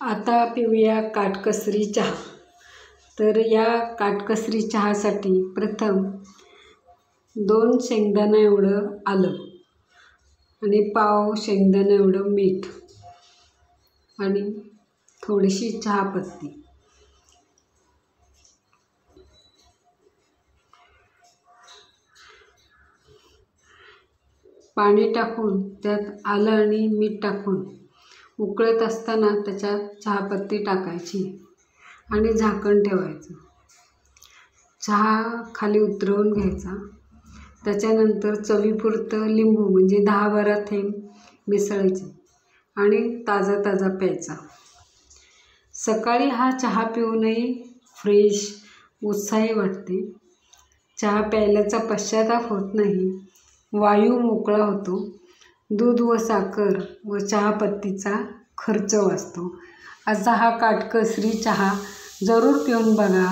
आता पिऊया काटकसरी चहा। तर या काटकसरी चहासाठी प्रथम 2 शेंगदाणा एवढं आलं आणि पाव शेंगदाणा एवढं मीठ आणि थोडीशी चहापत्ती, पाणी टाकून त्यात आलं आणि मीठ टाकून उकळत असताना त्याच्यात चहापत्ती टाकायची आणि झाकण ठेवायचं। चहा खाली उतरवून घ्यायचा। त्याच्यानंतर चवीपुरतं लिंबू म्हणजे 10-12 थेंब मिसळायचे आणि ताजा ताजा प्यायचा। सकाळी हा चहा पिऊनही फ्रेश उत्साही वाटते। चहा प्यायल्याचा पश्चाताप होत नाही, वायू मोकळा होतो, दूध व साखर व चहापत्तीचा खर्च वाचतो। असा हा काटकसरी चहा जरूर पिऊन बघा।